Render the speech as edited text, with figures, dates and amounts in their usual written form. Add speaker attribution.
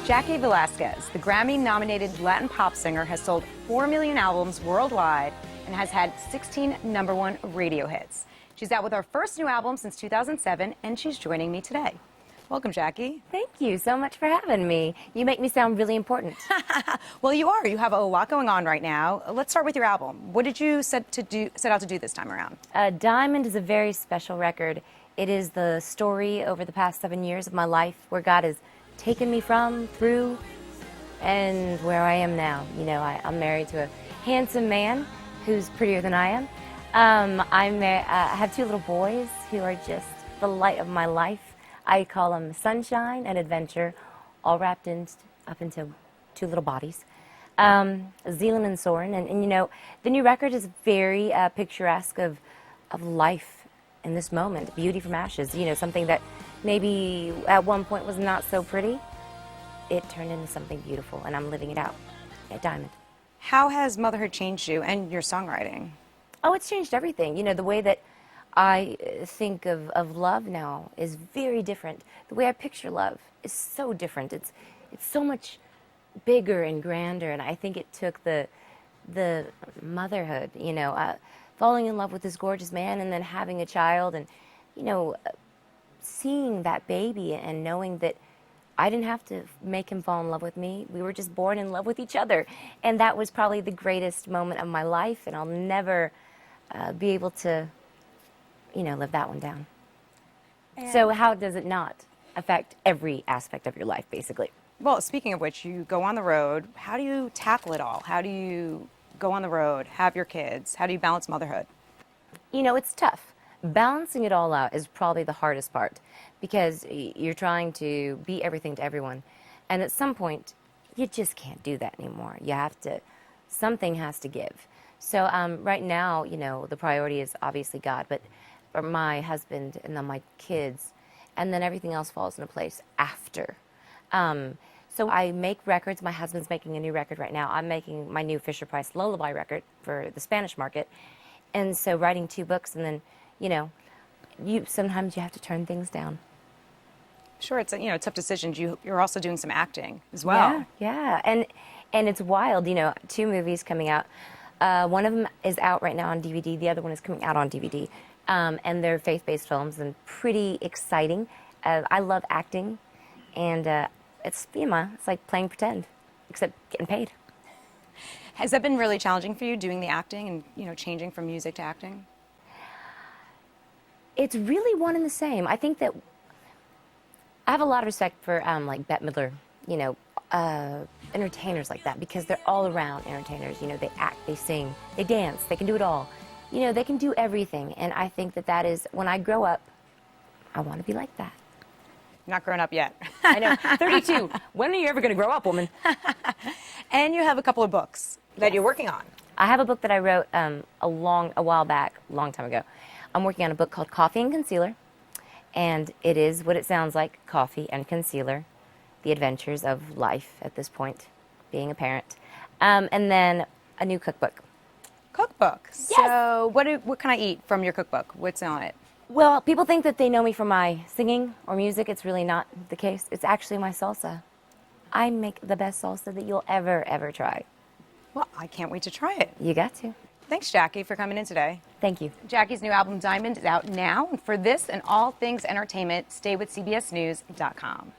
Speaker 1: Jaci Velasquez, the Grammy-nominated Latin pop singer, has sold 4 million albums worldwide and has had 16 #1 radio hits. She's out with her first new album since 2007, and she's joining me today. Welcome, Jaci.
Speaker 2: Thank you so much for having me. You make me sound really important.
Speaker 1: Well, you are. You have a lot going on right now. Let's start with your album. What did you set out to do this time around?
Speaker 2: Diamond is a very special record. It is the story over the past 7 years of my life where God has taken me from, through, and where I am now. You know, I'm married to a handsome man who's prettier than I am. I have 2 little boys who are just the light of my life. I call them sunshine and adventure, all wrapped up into 2 little bodies. Zealand and Soren. And you know, the new record is very picturesque of life in this moment, beauty from ashes. You know, something that maybe at one point was not so pretty. It turned into something beautiful, and I'm living it out at Diamond.
Speaker 1: How has motherhood changed you and your songwriting?
Speaker 2: Oh, it's changed everything. You know, the way that I think of love now is very different. The way I picture love is so different. It's so much bigger and grander, and I think it took the motherhood, you know, falling in love with this gorgeous man and then having a child and, you know, seeing that baby and knowing that I didn't have to make him fall in love with me. We were just born in love with each other. And that was probably the greatest moment of my life, and I'll never be able to, you know, live that one down. And so how does it not affect every aspect of your life, basically?
Speaker 1: Well, speaking of which, you go on the road. How do you tackle it all? How do you go on the road, have your kids? How do you balance motherhood?
Speaker 2: You know, it's tough. Balancing it all out is probably the hardest part because you're trying to be everything to everyone. And at some point, you just can't do that anymore. You have to, something has to give. So right now, you know, the priority is obviously God, but for my husband and then my kids, and then everything else falls into place after. So I make records. My husband's making a new record right now. I'm making my new Fisher-Price Lullaby record for the Spanish market. And so writing 2 books, and then, you know, sometimes you have to turn things down.
Speaker 1: Sure, it's a tough decisions. You're also doing some acting as well.
Speaker 2: Yeah. And it's wild, you know, 2 movies coming out. One of them is out right now on DVD. The other one is coming out on DVD. And they're faith-based films and pretty exciting. I love acting, and it's like playing pretend, except getting paid.
Speaker 1: Has that been really challenging for you, doing the acting and, you know, changing from music to acting?
Speaker 2: It's really one and the same. I think that I have a lot of respect for like Bette Midler, you know, entertainers like that, because they're all around entertainers. You know, they act, they sing, they dance, they can do it all. You know, they can do everything, and I think that is, when I grow up, I want to be like that.
Speaker 1: Not grown up yet.
Speaker 2: I know, 32. When are you ever going to grow up, woman?
Speaker 1: And you have a couple of books that you're working on.
Speaker 2: I have a book that I wrote a while back, a long time ago. I'm working on a book called Coffee and Concealer, and it is what it sounds like, coffee and concealer, the adventures of life at this point, being a parent, and then a new cookbook.
Speaker 1: Cookbook.
Speaker 2: Yes.
Speaker 1: So what can I eat from your cookbook? What's on it?
Speaker 2: Well, people think that they know me from my singing or music. It's really not the case. It's actually my salsa. I make the best salsa that you'll ever try.
Speaker 1: Well, I can't wait to try it.
Speaker 2: You got to.
Speaker 1: Thanks, Jaci, for coming in today.
Speaker 2: Thank you.
Speaker 1: Jaci's new album, Diamond, is out now. And for this and all things entertainment, stay with CBSNews.com.